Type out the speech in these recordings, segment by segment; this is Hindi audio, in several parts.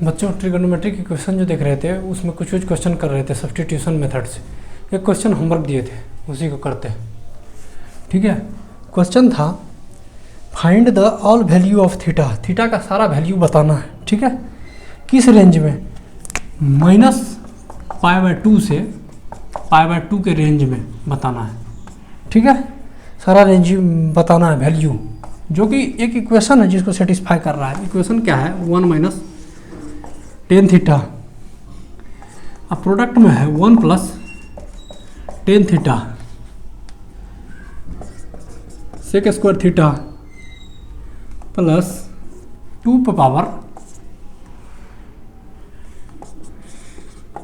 बच्चों ट्रिगोनोमेट्री के क्वेश्चन जो देख रहे थे उसमें कुछ क्वेश्चन कर रहे थे सब्स्टिट्यूशन मेथड से। एक क्वेश्चन होमवर्क दिए थे, उसी को करते हैं। ठीक है, क्वेश्चन था find the all value of theta. Theta का सारा वैल्यू बताना है। ठीक है, किस रेंज में? -π/2 से π/2 के रेंज में बताना है। ठीक है, सारा रेंज बताना है वैल्यू, जो कि एक इक्वेशन है जिसको सेटिस्फाई कर रहा है। इक्वेशन क्या है? 1 - tan थीटा। अब प्रोडक्ट में है 1 + tan theta sec² theta plus 2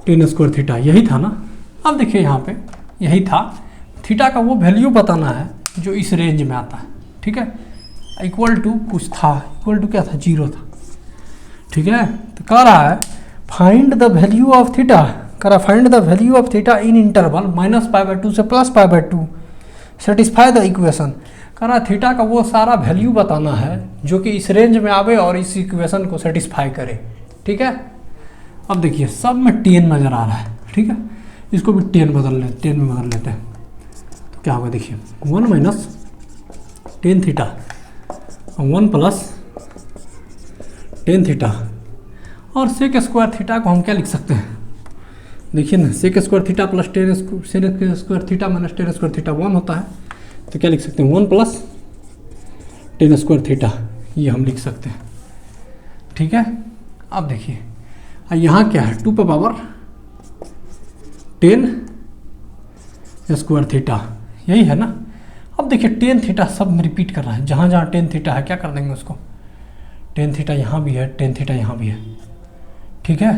tan² theta. यही था ना? अब देखिए यहाँ पे यही था। थीटा का वो वैल्यू बताना है जो इस रेंज में आता है। ठीक है, इक्वल टू कुछ था, इक्वल टू क्या था? 0 था। ठीक है, तो कह रहा है find the value of theta. कह रहा है find the value of theta in interval -π/2 से +π/2 सेटिस्फाई द इक्वेशन। कह रहा है थीटा का वो सारा वैल्यू बताना है जो कि इस रेंज में आवे और इस इक्वेशन को सेटिस्फाई करे। ठीक है, अब देखिए सब में 10 नज़र आ रहा है। ठीक है, इसको भी 10 में बदल लेते हैं। तो क्या होगा? देखिए 1 - tan थीटा 1 + tan थीटा और sec² थीटा को हम क्या लिख सकते हैं? देखिए ना, sec² theta plus sec² theta minus tan² theta 1 होता है। तो क्या लिख सकते हैं? 1 + tan² थीटा, ये हम लिख सकते हैं। ठीक है, अब देखिए यहाँ क्या है? 2 tan² थीटा, यही है ना? अब देखिए tan थीटा सब में रिपीट कर रहा है। जहाँ जहाँ tan थीटा है क्या कर देंगे उसको? tan थीटा यहाँ भी है, tan थीटा यहाँ भी है। ठीक है,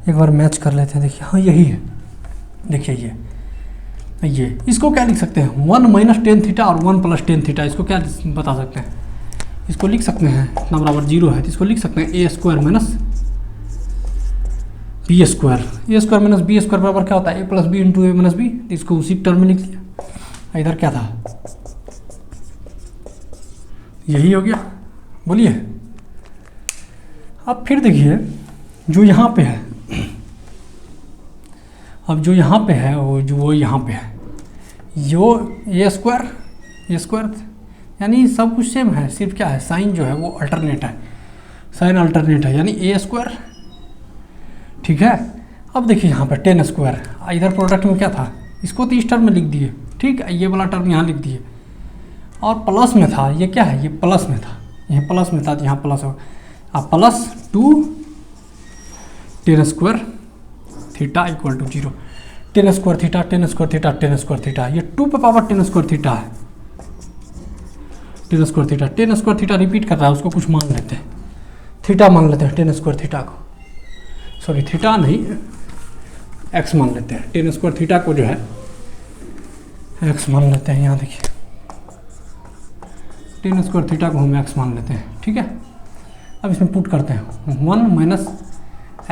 एक बार मैच कर लेते हैं। देखिए हाँ यही है। देखिए ये इसको क्या लिख सकते हैं? 1 - tan थीटा और 1 + tan थीटा। इसको क्या बता सकते हैं? इसको लिख सकते हैं, इतना बराबर 0 है तो इसको लिख सकते हैं a² - b²। a² - b² बराबर क्या होता है? a + b × a - b। इसको उसी टर्म में लिख दिया। इधर क्या था? यही हो गया। बोलिए, अब फिर देखिए जो यहाँ पे है, अब जो यहाँ पे है वो यहाँ पे है, जो a² यानी सब कुछ सेम है, सिर्फ क्या है? साइन जो है वो अल्टरनेट है, साइन अल्टरनेट है, यानी a²। ठीक है, अब देखिए यहाँ पे tan²। इधर प्रोडक्ट में क्या था? इसको तो इस टर्म में लिख दिए। ठीक है, ये वाला टर्म यहाँ लिख दिए। और प्लस में था, ये क्या है? ये प्लस में था, ये प्लस में था, यहाँ प्लस हो। अब +2 tan² theta = 0। tan² theta tan² theta tan² theta, ये 2 tan² थीटा है। tan² थीटा रिपीट कर रहा है, उसको कुछ मान लेते हैं, थीटा मान लेते हैं tan² थीटा को। सॉरी थीटा नहीं, x मान लेते हैं। tan² थीटा को जो है x मान लेते हैं। यहाँ देखिए tan² थीटा को हम x मान लेते हैं। ठीक है, अब इसमें पुट करते हैं 1 -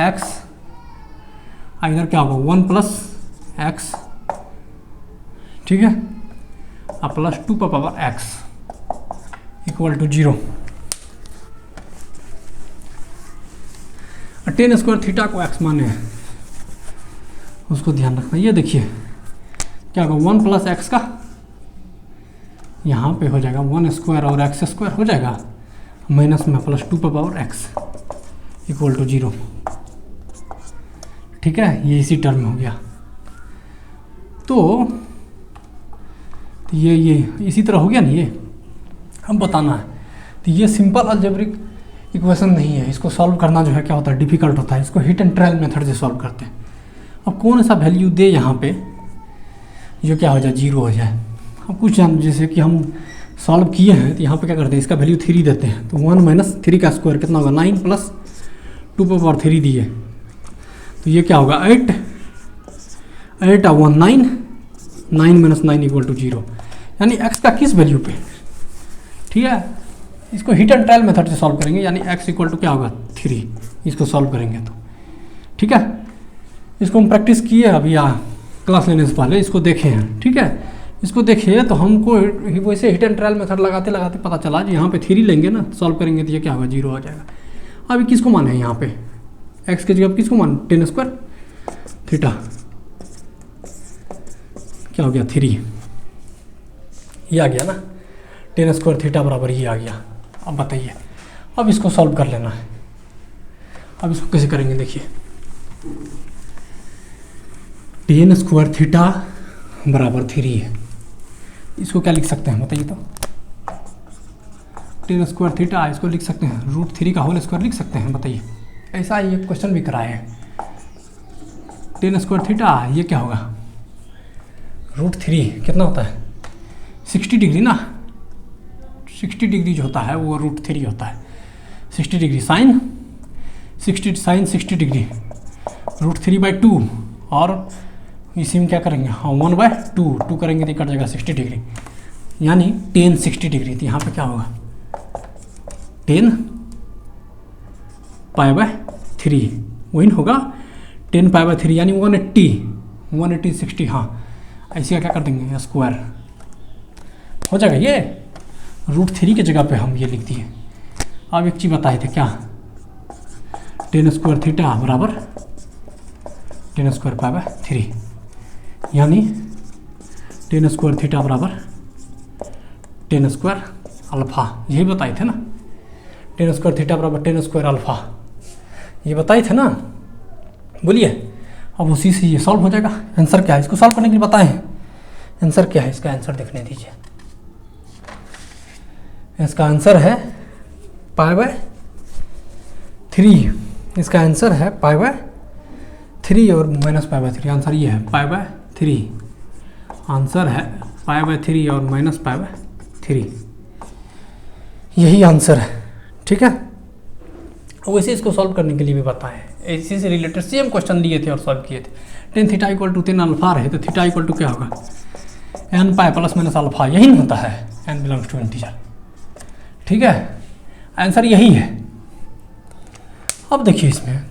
x, इधर क्या होगा? 1 + x। ठीक है, अब +2 x = 0। tan² थीटा को x माने हैं, उसको ध्यान रखना। ये देखिए क्या होगा? 1 + x का यहाँ पे हो जाएगा 1² और x² हो जाएगा, माइनस में +2 x = 0। ठीक है, ये इसी टर्म में हो गया। तो ये इसी तरह हो गया ना। ये हम बताना है। तो ये सिंपल अलजेब्रिक इक्वेशन नहीं है, इसको सॉल्व करना जो है क्या होता है? डिफिकल्ट होता है। इसको हिट एंड ट्रायल मेथड से सॉल्व करते हैं। अब कौन सा वैल्यू दे यहाँ पे जो क्या हो जाए? 0 हो जाए। अब कुछ जैसे कि हम सॉल्व किए हैं तो यहाँ पे क्या करते हैं? इसका वैल्यू 3 देते हैं। तो 1 - 3 का स्क्वायर कितना होगा? 9 + 2 दिए, तो ये क्या होगा? 8 8 और 1 9, 9 - 9 = 0, यानी x का किस वैल्यू पे? ठीक है, इसको हिट एंड ट्रायल मेथड से सॉल्व करेंगे, यानी x = क्या होगा? 3। इसको सॉल्व करेंगे तो ठीक है, इसको हम प्रैक्टिस किए अभी क्लास लेने से पहले, इसको देखे हैं। ठीक है, इसको देखिए तो हमको वैसे हिट एंड ट्रायल मेथड लगाते लगाते पता चला जी यहाँ पे 3 लेंगे ना, सॉल्व करेंगे तो ये क्या होगा? 0 हो जाएगा। अभी किसको माने यहाँ पे, x के जगह किसको मान, टेन स्क्वायर थीटा, क्या हो गया 3, ये आ गया ना, टेन स्क्वायर थीटा बराबर ये आ गया। अब बताइए, अब इसको सॉल्व कर लेना है। अब इसको कैसे करेंगे, देखिए टेन स्क्वायर थीटा बराबर 3 है, इसको क्या लिख सकते हैं बताइए तो, टेन स्क्वायर थीटा इसको लिख सकते हैं √3 का होल स्क्वायर लिख सकते हैं, बताइए। ऐसा ये क्वेश्चन भी कराए हैं, टेन स्क्वायर थीटा ये क्या होगा, √3 कितना होता है 60 डिग्री ना, 60 डिग्री जो होता है वो √3 होता है, 60 डिग्री साइन 60 डिग्री √3/2, और इसी में क्या करेंगे, हाँ 1/2, 2 करेंगे तो कट जाएगा 60 डिग्री, यानी 10 60 डिग्री। तो यहाँ पे क्या होगा 10 π/3, वही होगा 10 π/3 यानी 180 60, हाँ ऐसे क्या कर देंगे स्क्वायर हो जाएगा, ये √3 की जगह पे हम ये लिख दिए। अब एक चीज़ बताए थे क्या, टेन स्क्वायर थीटा बराबर टेन स्क्वायर π/3, यानी टेन स्क्वायर थीटा बराबर टेन स्क्वायर अल्फा, यही बताए थे ना, टेन स्क्वायर थीटा बराबर टेन स्क्वायर अल्फा, ये बताए थे ना, बोलिए। अब उसी से ये सॉल्व हो जाएगा। आंसर क्या है, इसको सॉल्व करने के लिए बताए हैं, आंसर क्या है, इसका आंसर देखने दीजिए। इसका आंसर है π/3, इसका आंसर है π/3 और -π/3, आंसर ये है π/3, आंसर है π/3 और -π/3, यही आंसर है, ठीक है। वैसे इसको सॉल्व करने के लिए भी बताएं, इसी से रिलेटेड सेम क्वेश्चन लिए थे और सॉल्व किए थे। Tan theta equal to 10 alpha रहे तो थीटा इक्वल टू क्या होगा, n pi plus minus alpha, यही नहीं होता है, n बिलोंग्स टू इंटीजर, ठीक है। आंसर यही है। अब देखिए इसमें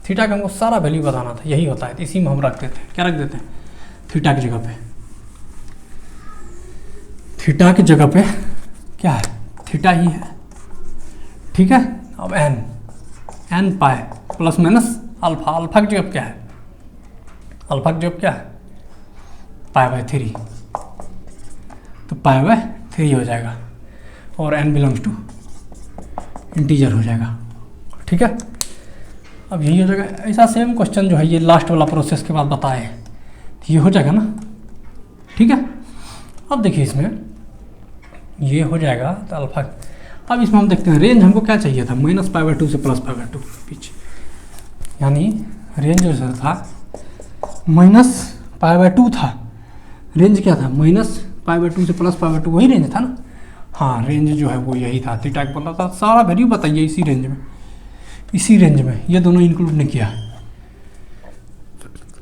थीटा का हमको सारा वैल्यू बताना था, यही होता है, तो इसी में हम रख देते हैं, क्या रख देते हैं, थीटा की जगह पे, थीटा की जगह पे क्या है, थीटा ही है, ठीक है। अब n pi plus minus alpha, alpha की जगह क्या है, अल्फा की जगह क्या है π/3, तो π/3 हो जाएगा और n बिलोंग्स टू इंटीजर हो जाएगा, ठीक है। अब यही हो जाएगा। ऐसा सेम क्वेश्चन जो है ये लास्ट वाला प्रोसेस के बाद बताए, तो ये हो जाएगा ना, ठीक है। अब देखिए इसमें ये हो जाएगा तो अल्फा। अब इसमें हम देखते हैं रेंज हमको क्या चाहिए था, -π/2 से +π/2 के बीच, यानी रेंज जो था -π/2 था, रेंज क्या था -π/2 से +π/2, वही रेंज था ना, हाँ रेंज जो है वो यही था, थीटा का पता था, सारा वैल्यू बताइए इसी रेंज में, इसी रेंज में, ये दोनों इंक्लूड नहीं किया।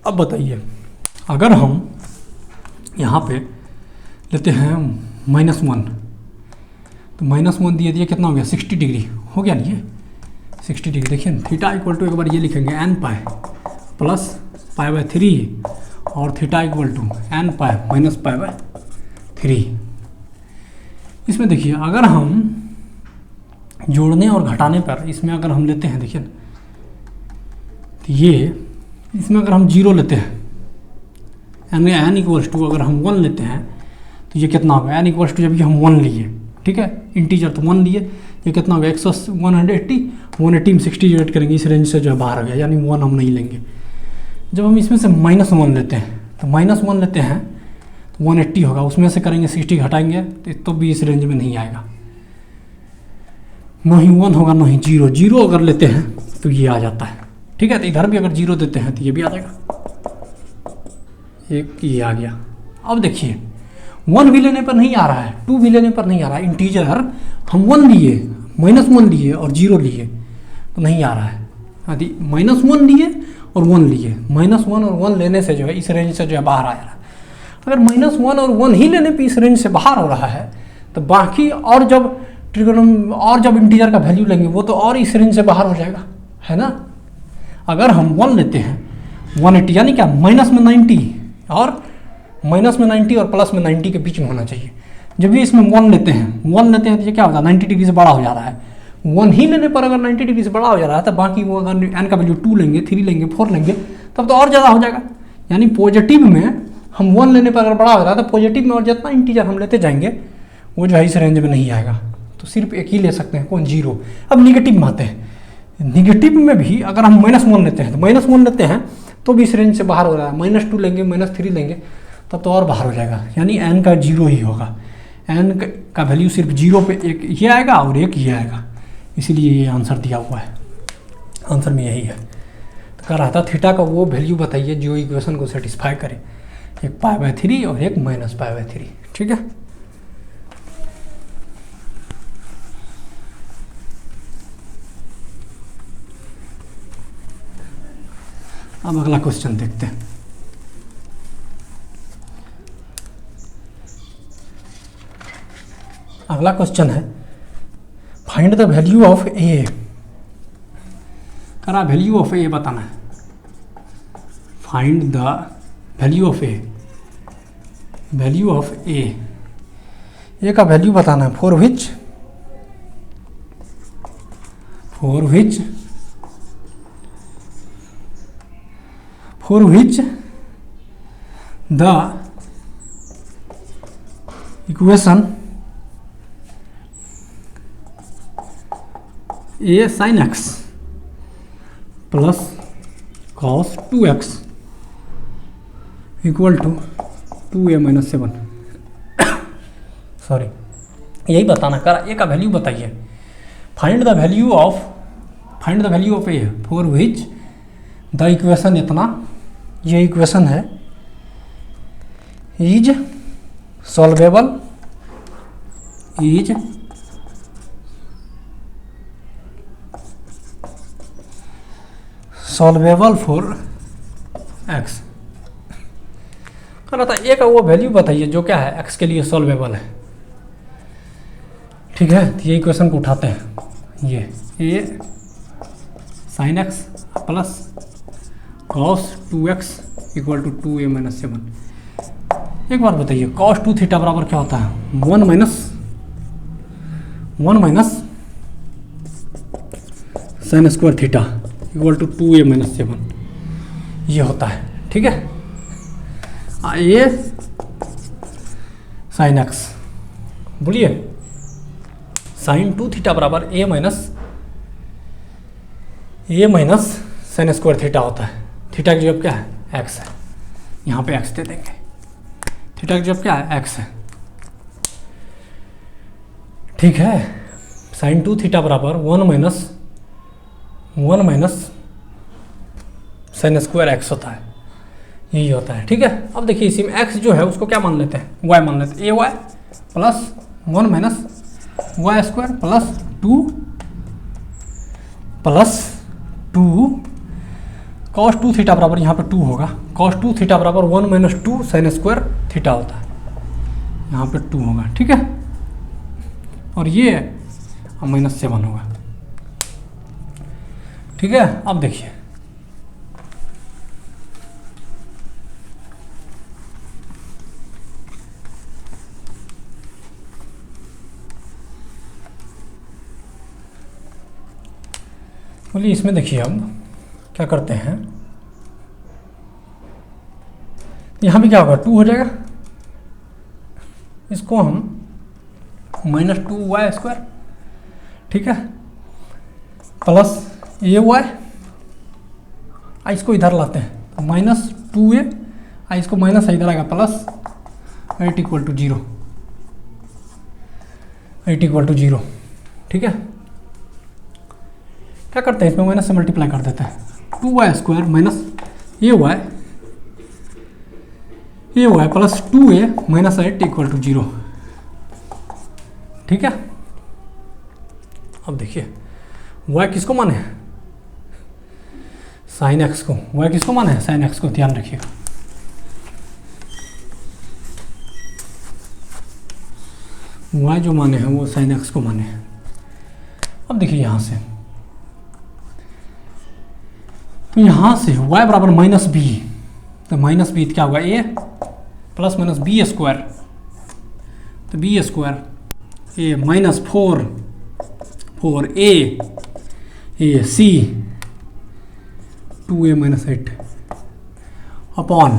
अब बताइए अगर हम यहाँ पे लेते हैं -1, तो -1 दिए कितना हो गया 60 डिग्री हो गया नहीं, ये 60 डिग्री। देखिए थीटा इक्वल टू एक बार ये लिखेंगे n पाई प्लस π/3 और theta equal to n pi minus π/3। इसमें देखिए अगर हम जोड़ने और घटाने पर इसमें अगर हम लेते हैं, देखिए तो ये इसमें अगर हम 0 लेते हैं, n इक्वल्स टू अगर हम 1 लेते हैं तो ये कितना होगा, n इक्वल्स टू जब ये हम 1 लिए, ठीक है, इंटीजर तो 1 लिए, ये कितना होगा 180 में 60 डिवाइड करेंगे, इस रेंज से जो है बाहर आ गया, यानी 1 हम नहीं लेंगे। जब हम इसमें से -1 लेते हैं, तो -1 लेते हैं तो 180 होगा, उसमें से करेंगे 60 घटाएंगे तो भी इस रेंज में नहीं आएगा, ना ही 1 होगा ना ही 0, 0 अगर लेते हैं तो ये आ जाता है, ठीक है। तो इधर भी अगर 0 देते हैं तो ये भी आ जाएगा, एक ये आ गया। अब देखिए 1 भी लेने पर नहीं आ रहा है, 2 भी लेने पर नहीं आ रहा है, इंटीजर हम 1 लिए, -1 लिए और 0 लिए तो नहीं आ रहा है, यदि -1 लिए और 1 लिए, -1 और 1 लेने से जो है इस रेंज से जो है बाहर आ रहा है। अगर -1 और 1 ही लेने पे इस रेंज से बाहर हो रहा है तो बाकी और जब इंटीजर का वैल्यू लेंगे वो तो और इस रेंज से बाहर हो जाएगा, है ना। अगर हम 1 लेते हैं 180, यानी क्या माइनस में 90 और प्लस में 90 के बीच में होना चाहिए। जब भी इसमें 1 लेते हैं तो ये क्या होता है 90 डिग्री से बड़ा हो जा रहा है, 1 ही लेने पर अगर 90 डिग्री से बड़ा हो जा रहा है, तो बाकी वो अगर n का वैल्यू 2 लेंगे, 3 लेंगे, 4 लेंगे, तब तो और ज़्यादा हो जाएगा। यानी पॉजिटिव में हम 1 लेने पर अगर बड़ा हो रहा है, तो पॉजिटिव में और जितना इंटीजर हम लेते जाएंगे वो जो है इस रेंज में नहीं आएगा। तो सिर्फ एक ही ले सकते हैं, कौन? 0। अब निगेटिव में आते हैं। निगेटिव में भी अगर हम -1 लेते हैं, तो -1 लेते हैं तो भी इस रेंज से बाहर हो रहा है। -2 लेंगे, -3 लेंगे, तब तो और बाहर हो जाएगा। यानी n का 0 ही होगा। n का वैल्यू सिर्फ 0 पे एक ये आएगा और एक ये आएगा, इसीलिए ये आंसर दिया हुआ है। आंसर में यही है। तो कह रहा था थीटा का वो वैल्यू बताइए जो इक्वेशन को सेटिस्फाई करे, एक π/3 और एक -π/3। ठीक है। अब अगला क्वेश्चन देखते हैं। अगला क्वेश्चन है find the value of a. करा वैल्यू ऑफ ए बताना है। Find the value of a. Value of a का वैल्यू बताना है। For which the equation a sin x plus cos 2x equal to 2a - 7। Sorry, यही बताना। कर ए का वैल्यू बताइए। Find the value of a for which the equation, इतना ये इक्वेशन है, इज सॉल्वेबल फॉर x। कह रहा था ए का वो वैल्यू बताइए जो क्या है x के लिए सॉल्वेबल है। ठीक है, तो ये इक्वेशन को उठाते हैं। ये a sin x plus cos 2x equal to 2a - 7। एक बार बताइए, cos 2 थीटा बराबर क्या होता है? 1 minus sin square theta equal to 2a - 7 ये होता है। ठीक है। a sin x बोलिए, sin 2 थीटा बराबर a minus sin square theta होता है। थीटा की जगह क्या है? x है। यहाँ पे x दे देंगे। थीटा की जगह क्या है? x है। ठीक है। sin 2 थीटा बराबर 1 माइनस sin स्क्वायर x होता है, यही होता है। ठीक है। अब देखिए इसी में x जो है उसको क्या मान लेते हैं? y मान लेते हैं। a y plus 1 minus y square plus 2 cos 2 theta बराबर यहाँ पे 2 होगा। cos 2 थीटा बराबर 1 माइनस 2 sin स्क्वायर थीटा होता है, यहाँ पे 2 होगा। ठीक है। और ये -7 होगा। ठीक है। अब देखिए बोलिए, इसमें देखिए अब क्या करते हैं, यहाँ भी क्या होगा? 2 हो जाएगा। इसको हम -2y स्क्वायर, ठीक है, प्लस ay, इसको इधर लाते हैं -2a, इसको माइनस इधर आएगा plus 8 equal to 0, 8 equal to 0। ठीक है। क्या करते हैं, इसमें माइनस से मल्टीप्लाई कर देते हैं। 2y square minus ay plus 2a minus 8 equal to 0। ठीक है। अब देखिए y किसको माने हैं? साइन x को। y किसको माने हैं? साइन x को। ध्यान रखिएगा। y जो माने हैं वो साइन x को माने हैं। अब देखिए यहाँ से, तो यहाँ से y बराबर -b, तो -b क्या होगा? a plus minus b square, तो b square a -4 4 a c 2a minus 8 upon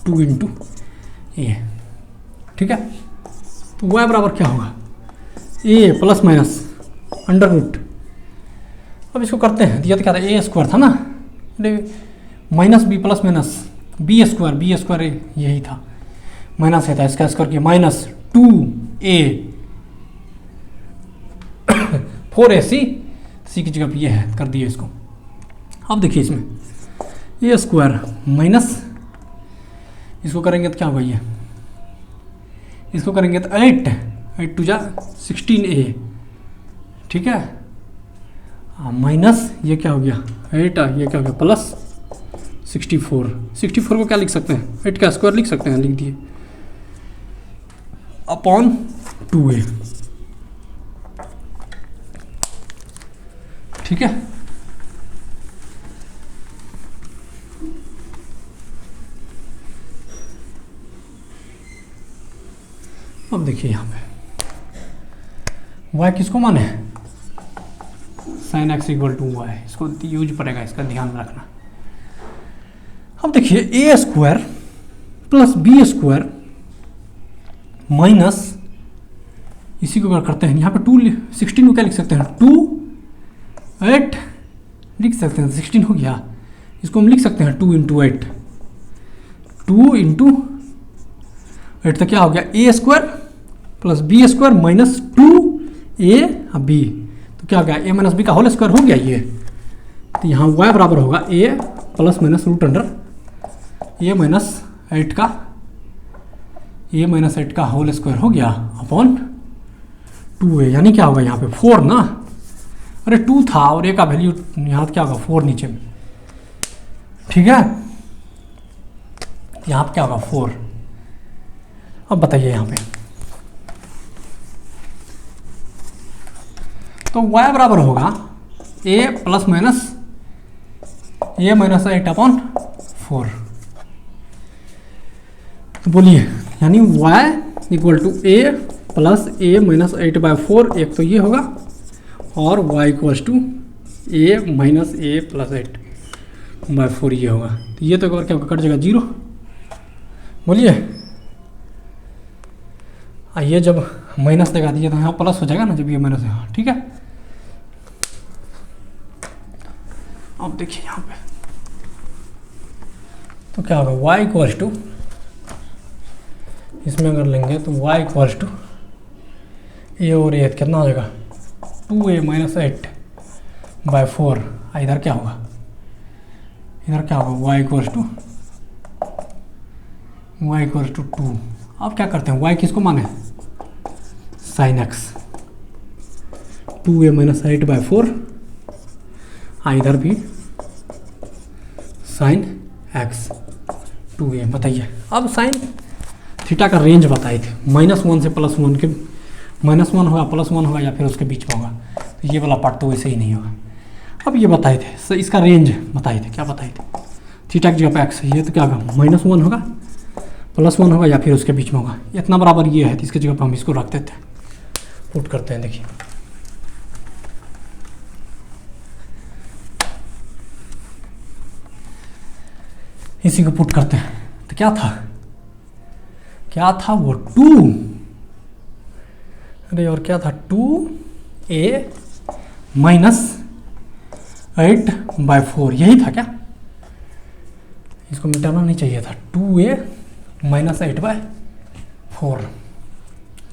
2 into a. ठीक है, तो y बराबर क्या होगा, a plus minus under root. अब इसको करते हैं, दिया तो क्या था, ए स्क्वायर था ना, minus b plus minus b square यही था, माइनस है था, इसका स्क्वायर किया माइनस 2a 4ac, सी की जगह पे ये है, कर दिए इसको। अब देखिए इसमें ए स्क्वायर माइनस, इसको करेंगे तो क्या होगा, ये इसको करेंगे तो 8 टू जा 16a। ठीक है, माइनस ये क्या हो गया 8, ये क्या हो गया प्लस 64 को क्या लिख सकते हैं, 8 का स्क्वायर लिख सकते हैं, लिख दिए, अपॉन 2a। ठीक है, अब देखिए यहाँ पे y किसको माने हैं, sine x equal to y, इसको यूज पड़ेगा, इसका ध्यान में रखना। अब देखिए a square plus b square minus, इसी को अगर करते हैं यहाँ पे 16 को क्या लिख सकते हैं, 8 लिख सकते हैं, 16 हो गया, इसको हम लिख सकते हैं 2 इंटू 8, 2 इंटू 8 तो क्या हो गया, a square plus b square minus 2a b, तो क्या हो गया, ए माइनस बी का होल स्क्वायर हो गया ये, तो यहाँ y बराबर होगा a plus minus root under a minus 8 का होल स्क्वायर हो गया अपॉन 2a, यानी क्या होगा यहाँ पे 4 ना, अरे 2 था और a का वैल्यू यहाँ क्या होगा 4 नीचे में। ठीक है, यहाँ पे क्या होगा 4। अब बताइए यहाँ पे, तो y बराबर होगा a plus minus a minus 8 upon 4। तो बोलिए, यानी y equal to a plus a minus 8 by 4, एक तो ये होगा, और y equals to a minus a plus 8 by 4 ये होगा। तो ये तो एक बार क्या कट जाएगा 0। बोलिए, ये जब माइनस लगा दीजिए तो यहाँ प्लस हो जाएगा ना, जब ये माइनस है। ठीक है, अब देखिए यहाँ पे तो क्या होगा, y इक्वल्स टू, इसमें अगर लेंगे तो y इक्वल्स टू ए और ए कितना हो जाएगा 2a माइनस 8 बाई 4। इधर क्या होगा, इधर क्या होगा, y इक्वल्स टू 2। अब क्या करते हैं, y किसको माने, sine x, 2a minus 8 by 4, इधर भी साइन एक्स 2a। बताइए, अब साइन थीटा का रेंज बताए थे, -1 से +1 के, -1 होगा +1 होगा या फिर उसके बीच में होगा, तो ये वाला पार्ट तो वैसे ही नहीं होगा। अब ये बताए थे, सर इसका रेंज बताए थे, क्या बताए थे, थीटा की जगह पे एक्स, ये तो क्या होगा -1 होगा +1 होगा या फिर उसके बीच में होगा, इतना बराबर ये है, तो इसकी जगह पर हम इसको रख देते हैं, पुट करते हैं। देखिए इसी को पुट करते हैं, तो क्या था वो 2, अरे और क्या था 2a माइनस 8 बाई 4, यही था क्या, इसको मिटाना नहीं चाहिए था, 2a माइनस 8 बाई 4।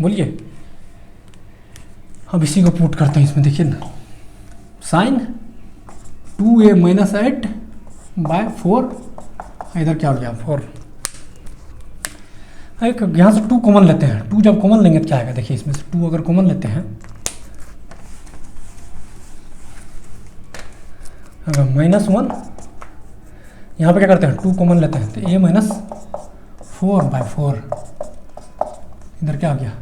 बोलिए, अब इसी को पुट करते हैं इसमें, देखिए ना, साइन 2a माइनस 8 बाई 4, इधर क्या हो गया 4। एक यहाँ से 2 कॉमन लेते हैं, 2 जब कॉमन लेंगे तो क्या आएगा, देखिए इसमें से 2 अगर कॉमन लेते हैं, अगर -1, यहाँ पे क्या करते हैं 2 कॉमन लेते हैं, तो a माइनस 4 बाई 4, इधर क्या आ गया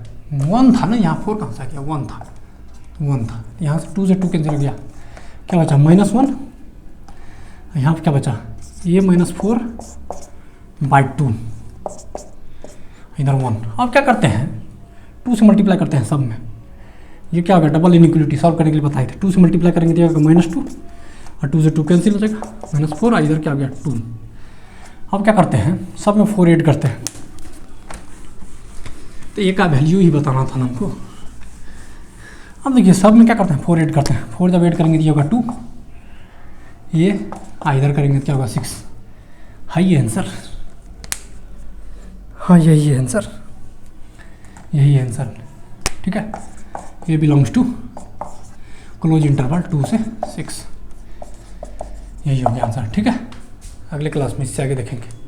1 था ना, यहाँ 4 कहाँ से आ गया, 1 था, यहाँ से 2 से 2 कैंसिल हो गया, क्या बचा -1, यहाँ पे क्या बचा a माइनस 4 बाई 2, इधर 1। अब क्या करते हैं 2 से मल्टीप्लाई करते हैं सब में, ये क्या हो गया, डबल इनइक्वलिटी सॉल्व करने के लिए बताए थे। 2 से मल्टीप्लाई करेंगे तो -2 और 2 से 2 कैंसिल हो जाएगा, -4, इधर क्या हो गया 2। अब क्या करते हैं, सब में 4 ऐड करते हैं, तो ए का वैल्यू ही बताना था ना हमको। अब देखिए सब में क्या करते हैं, 4 ऐड करते हैं, 4 जब ऐड करेंगे तो ये होगा 2, ये इधर करेंगे तो क्या होगा 6। हाँ ये आंसर, हाँ यही आंसर, यही आंसर, ठीक है। ये बिलोंग्स टू क्लोज इंटरवल 2 से 6, यही हो गया आंसर, ठीक है। अगले क्लास में इससे आगे देखेंगे।